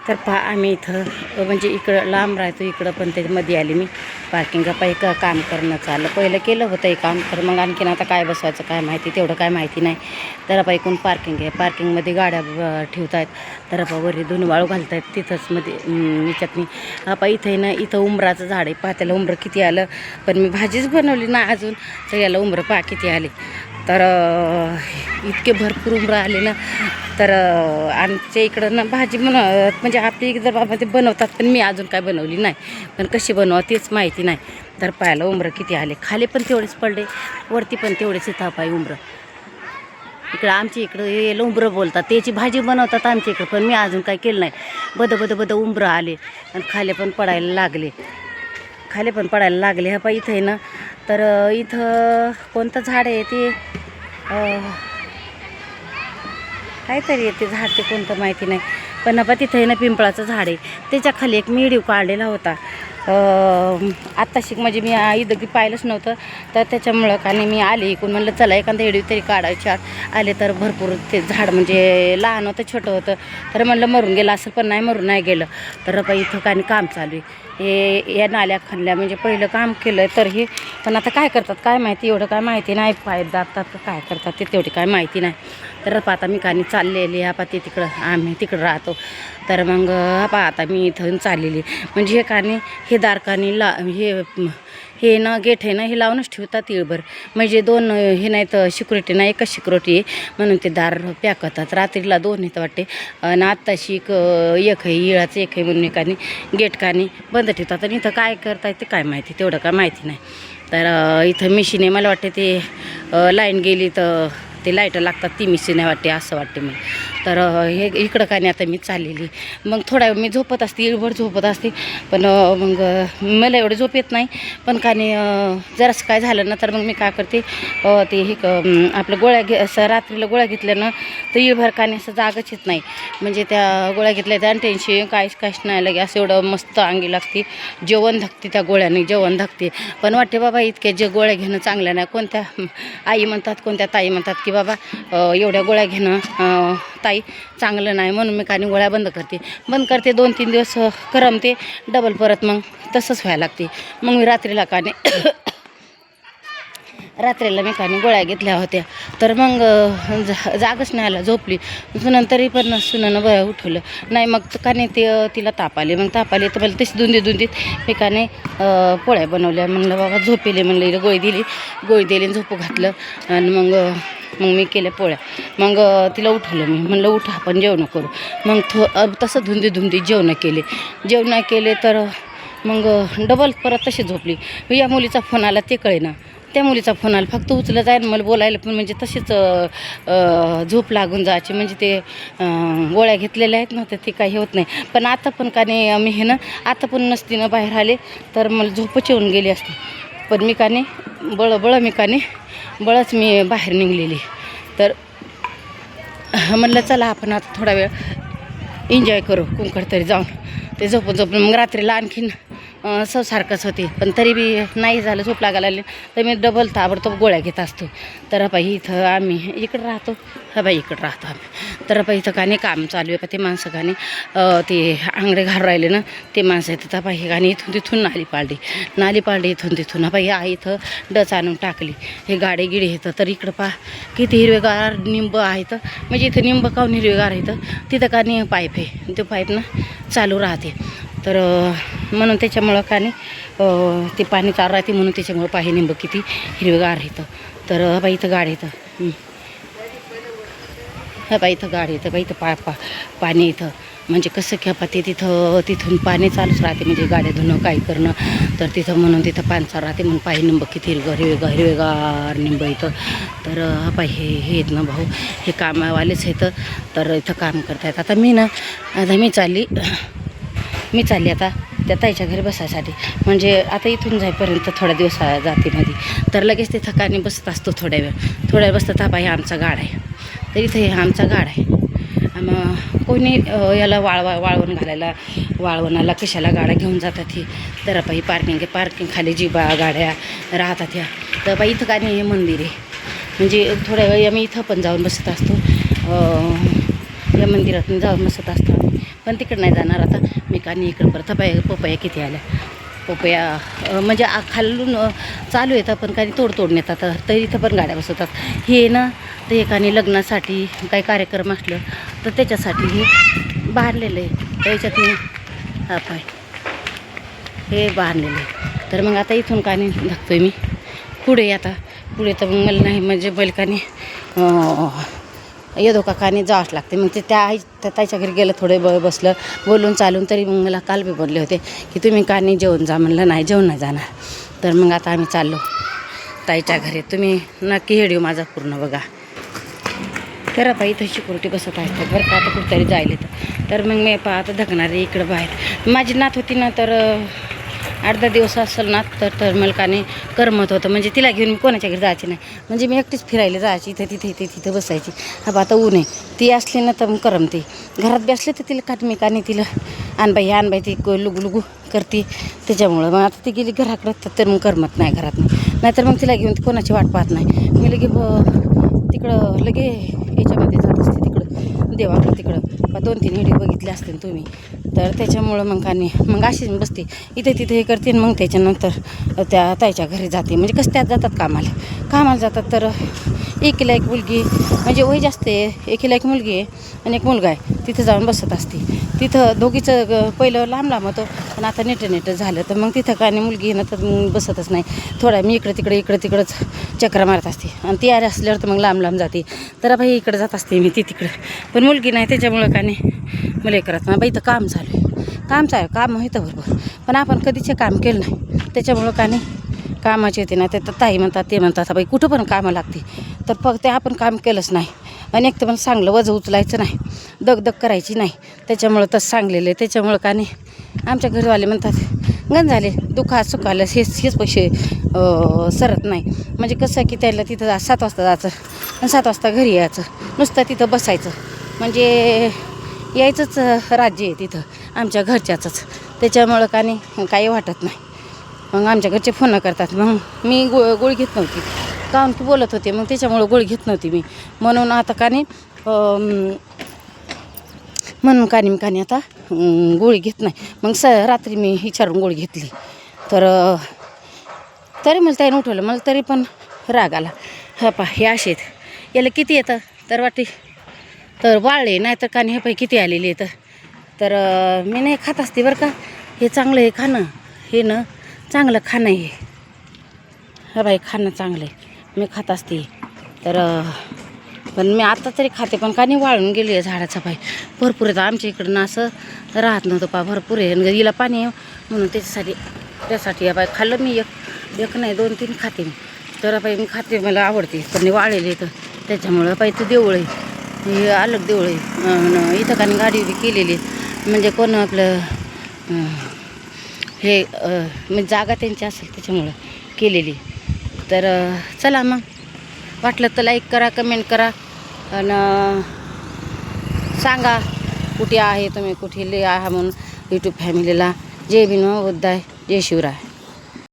तर पहा आम्ही इथं म्हणजे इकडं लांब राहतो, इकडं पण त्याच्यामध्ये आले मी पार्किंग पाहिजे काम करणं चाललं. पहिलं केलं होतं हे काम, तर मग आणखीन आता काय बसवायचं काय माहिती, तेवढं काय माहिती नाही. तर आपण इकडून पार्किंग आहे, पार्किंगमध्ये गाड्या ठेवत आहेत. तर आपण वरी धुणं वाळू घालत आहेत तिथंच मध्ये याच्यातनी. आपण इथं ना इथं उंबराचं झाड आहे, पहा त्याला उंबरं किती आलं. पण मी भाजीच बनवली ना अजून, तर याला उंबरं पहा किती आले. तर इतके भरपूर उंबरं आले ना. तर आमच्या इकडं ना भाजी म्हणजे आपली इकडं बाबा ते बनवतात, पण मी अजून काय बनवली नाही. पण कशी बनवा तेच माहिती नाही. तर पाहायला उंबरं किती आले, खाली पण तेवढेच पडले, वरती पण तेवढेच येतं पाय उंबरं. इकडं आमच्या इकडं याला उंबरं बोलतात, त्याची भाजी बनवतात आमच्या इकडं. पण मी अजून काय केलं नाही. बद उंबरं आले आणि खाली पण पडायला लागले, हा पाय इथं आहे ना. तर इथं कोणतं झाड आहे ते काहीतरी येते झाड, ते कोणतं माहिती नाही. पण आपण तिथं आहे ना पिंपळाचं झाड आहे, त्याच्या खाली एक व्हिडिओ काढलेला होता. आत्ताशिक म्हणजे मी इथं पाहिलंच नव्हतं. तर त्याच्यामुळं का नाही मी आले इकडून, म्हणलं चला एखादा व्हिडिओ तरी काढायच्या आले. तर भरपूर ते झाड म्हणजे लहान होतं, छोटं होतं. तर म्हणलं मरून गेलं असेल, पण नाही मरून नाही गेलं. तर बाई इथं का नाही काम चालू आहे, हे या नाल्या खणल्या म्हणजे पहिलं काम केलं. तर हे पण आता काय करतात काय माहिती, एवढं काय माहिती नाही. पाईप दाबतात काय करतात ते तेवढी काय माहिती नाही. तर आता मी कानी चाललेली हा ते तिकडं, आम्ही तिकडं राहतो. तर मग आता मी इथून चाललेली म्हणजे हे कानी हे दारकानी हे ना गेट आहे ना, हे लावूनच ठेवतात इळभर. म्हणजे दोन हे नाही तर सिक्युरिटी नाही, एकच सिक्युरिटी आहे म्हणून ते दार पॅक करतात. रात्रीला 2 येतं वाटते आणि आत्ताशी एक आहे इळाचं, एक आहे म्हणून एकाने गेट कानी बंद ठेवतात. आणि इथं काय करताय ते काय माहिती, तेवढं काय माहिती नाही. तर इथं मिशीन आहे, मला वाटते ते लाईन गेली तर ते लाईटं लागतात, ती मिशीन आहे वाटते, असं वाटते मला. तर हे इकडं का नाही आता मी चाललेली. मग थोडा वेळ मी झोपत असते, इळभर झोपत असते. पण मग मला एवढं झोप येत नाही. पण का नाही जरासं काय झालं ना, तर मग मी काय करते ते हे आपलं गोळ्या असं रात्रीला गोळ्या घेतल्यानं तर इळभर का नाही असं जागच येत नाही. म्हणजे त्या गोळ्या घेतल्या त्या टेन्शन काहीच नाही लगे, असं एवढं मस्त अंगी लागते, जेवण धकते त्या गोळ्याने, जेवण धकते. पण वाटते बाबा इतके जे गोळ्या घेणं चांगलं नाही. कोणत्या आई म्हणतात, कोणत्या ताई म्हणतात की बाबा एवढ्या गोळ्या घेणं ताई चांगलं नाही. म्हणून मी कानी गोळ्या बंद करते 2-3 दिवस करमते, डबल परत मग तसंच व्हायला लागते. मग मी रात्रीला मी कानी गोळ्या घेतल्या होत्या. तर मग जागच नाही आला, झोपली. नंतरही पण सुनानं उठवलं नाही. मग कानी ते तिला ताप आले, मग ताप आले तर मला तशी धुंदीत मी कानी पोळ्या बनवल्या. म्हणलं बाबा झोपेले, म्हणलं हिला गोळी दिली आणि झोपू घातलं. आणि मग मी केल्या पोळ्या. मग तिला उठवलं मी, म्हणलं उठा आपण जेवण करू. मग तसं धुंदी जेवण केले. तर मग डबल परत तशी झोपली. या मुलीचा फोन आला ते कळेना, त्या मुलीचा फोन आला, फक्त उचलं जाईल मला बोलायला. पण म्हणजे तशीच झोप लागून जायची. म्हणजे ते गोळ्या घेतलेल्या आहेत ना, तर ते काही होत नाही. पण आता पण का नाही मी हे ना, आता पण नसती ना बाहेर आले तर मला झोपच येऊन गेली असते. पण मी का नाही बळच मी बाहेर निघलेली. तर म्हणलं चला आपण आता थोडा वेळ एन्जॉय करू कुंकड तरी जाऊन. ते झोपून मग रात्रीला आणखीन सारखंच होते. पण तरी बी नाही झालं, झोप लागायला लागली तर मी डबल ताबडतोब गोळ्या घेत असतो. तर बाई इथं आम्ही इकडं राहतो, आम्ही. तर बाई इथं का नाही काम चालू आहे. ते माणसं का नाही ते आंगडे घालून राहिले ना, ते माणसं येतात. तर बाई का नाही इथून तिथून नाली पाळली इथून तिथून. बाई इथं डच आणून टाकली, हे गाडी गिडी येतं. तर इकडं पहा किती हिरवेगार निंब आहेत. म्हणजे इथं निंब काऊन हिरवेगार येतं, तिथं का नाही पाईप आहे, तो पाईप ना चालू राहते. तर म्हणून त्याच्यामुळं का नाही ते पाणी चालू राहते, म्हणून त्याच्यामुळं पाही निंब किती हिरवेगार येतं. तर बाई इथं गाडी येतं, बाई इथं गाडी येतं. बाई इथं पाणी इथं म्हणजे कसं खेपा ते तिथून पाणी चालूच राहते. म्हणजे गाड्या धुणं काय करणं, तर तिथं म्हणून तिथं पाणी चालू राहते. म्हणून पाही निंब किती हिरवेगार निंब इथं. तर बाई हे आहेत ना भाऊ, हे कामावालेच येतं. तर इथं काम करतायत. आता मी चालली आता त्या ताईच्या घरी बसायसाठी. म्हणजे आता इथून जाईपर्यंत थोडा दिवस जाते मध्ये. तर लगेच ते थकाने बसत असतो थोड्या वेळ बसतात. हा बाई आमचा गाड आहे. तर इथं हे आमचा गाड आहे. मग कोणी याला वाळवण घालायला, वाळवणाला कशाला गाड्या घेऊन जातात हे. तर बाई पार्किंग खाली जी गाड्या राहतात ह्या. तर बाई इथं का नाही हे मंदिर आहे. म्हणजे थोड्या वेळ आम्ही इथं पण जाऊन बसत असतो, या मंदिरातून जाऊन बसत असतो. पण तिकडं नाही जाणार आता मी. कानी इकडं परत पपया किती आल्या पपया म्हणजे खालून चालू येतात पण काही तोडून येतात तर इथं पण गाड्या बसवतात. हे ना ते एकाने लग्नासाठी काही कार्यक्रम असलं तर त्याच्यासाठी हे बांधलेलं आहे. त्याच्यात मी हा पाय हे बांधलेलं आहे. तर मग आता इथून कानी धकतोय मी पुढे. आता पुढे तर मग मला नाही म्हणजे बैलकानी येदो काकाने जावंच लागते. मग ते त्याच्या घरी गेलं थोडे बसलं बोलून चालून तरी मग मला काल बी बोलले होते की तुम्ही कानी जेवण जा. म्हणलं नाही जेवण नाही जाणार. तर मग आता आम्ही चाललो ताईच्या घरी. तुम्ही नक्की व्हिडिओ माझा पूर्ण बघा. तर आता इथं सिक्युरिटी बसत असतात बरं का. आता कुठेतरी जायला तर मग मी आता धकणार आहे इकडं बाहेर. माझी नात होती ना तर 8-10 दिवस असेल ना तर मलकाने करमत होतं. म्हणजे तिला घेऊन मी कोणाच्या घरी जायची नाही. म्हणजे मी एकटीच फिरायला जायची इथं तिथं बसायची. हा आता ऊन आहे ती असली ना तर मग करमते. घरात बसले तर तिला काटमिकाने तिला आणबाई ती लुगू करते. त्याच्यामुळं मग आता ती गेली घराकडं तर मग करमत नाही घरात. नाहीतर मग तिला घेऊन ती कोणाची वाट पाहत नाही. मी तिकडं याच्यामध्ये जात असते तिकडं देवाकडं तिकडं 2-3 व्हिडिओ बघितले असतील तुम्ही. तर त्याच्यामुळं मग अशीच बसते इथे तिथे हे करते. मग त्याच्यानंतर त्या ताईच्या घरी जाते. म्हणजे कसं त्यात जातात कामाला जातात. तर एकीला एक मुलगी म्हणजे वय जास्त आहे. एकीला एक मुलगी आहे आणि एक मुलगा आहे. तिथं जाऊन बसत असते. तिथं दोघीचं पहिलं लांब होतं पण आता नेट झालं. तर मग तिथं का नाही मुलगी ना तर मग बसतच नाही. थोडा मी इकडं तिकडंच चक्रा मारत असते. आणि ती आली असल्यावर तर मग लांब जाते. तर बाई इकडं जात असते मी ती तिकडं. पण मुलगी नाही त्याच्यामुळं का नाही मला करत ना बाई. इथं काम चालू आहे काम होतं बरोबर. पण आपण कधीचे काम केलं नाही त्याच्यामुळं का नाही कामाचे येते ना. ते ताई म्हणतात ते म्हणतात बाई कुठं पण कामं लागते. तर फक्त आपण काम केलंच नाही. आणि एक तर मला चांगलं वजं उचलायचं नाही दगदग करायची नाही. त्याच्यामुळं तसं सांगलेलं आहे. त्याच्यामुळं का नाही आमच्या घरवाले म्हणतात गण झाले दुखात सुखालं हेच पैसे सरत नाही. म्हणजे कसं आहे की त्याला तिथं 7 वाजता जायचं आणि 7 वाजता घरी यायचं. नुसतं तिथं बसायचं म्हणजे यायचंच राज्य आहे तिथं आमच्या घरच्याचंच. त्याच्यामुळं का नाही काही वाटत नाही. मग आमच्या घरचे फोन करतात. मग मी गोळी घेत नव्हती काहून की बोलत होते. मग त्याच्यामुळं गोळी घेत नव्हती मी. म्हणून आता का नाही म्हणून कानी आता गोळी घेत नाही. मग रात्री मी विचारून गोळी घेतली. तर तरी मला त्याने उठवलं. मला तरी पण राग आला. हा पा हे असे याला किती येतं तर वाटे तर वाळले नाही तर कानी हे पाय किती आलेले येतं. तर मी नाही खात असते बरं का. हे चांगलं आहे खाणं. हे ना चांगलं खाणं आहे. हा बाई खाणं चांगलं आहे मी खात असते. तर पण मी आता तरी खाते पण का नाही वाळून गेली आहे झाडाचा पाय भरपूर येतं. आमच्या इकडं ना असं राहत नव्हतं पा भरपूर आहे. आणि हिला पाणी आहे म्हणून त्यासाठी या बाई खाल्लं मी एक नाही 2-3 खाते मी. तर बाई मी खाते मला आवडते. पण वाळलेली येतं त्याच्यामुळं बाई ते देऊळ आहे हे अलग देऊळ आहे. इथं का गाडी उभी केलेली म्हणजे कोण आपलं हे म्हणजे जागा त्यांची असेल त्याच्यामुळं केलेली. तर चला मग वाटलं तर लाईक करा कमेंट करा आणि सांगा कुठे आहे तुम्ही कुठे आहा म्हणून यूट्यूब फॅमिलीला. जय भीम बुद्धाय जय शिवराय.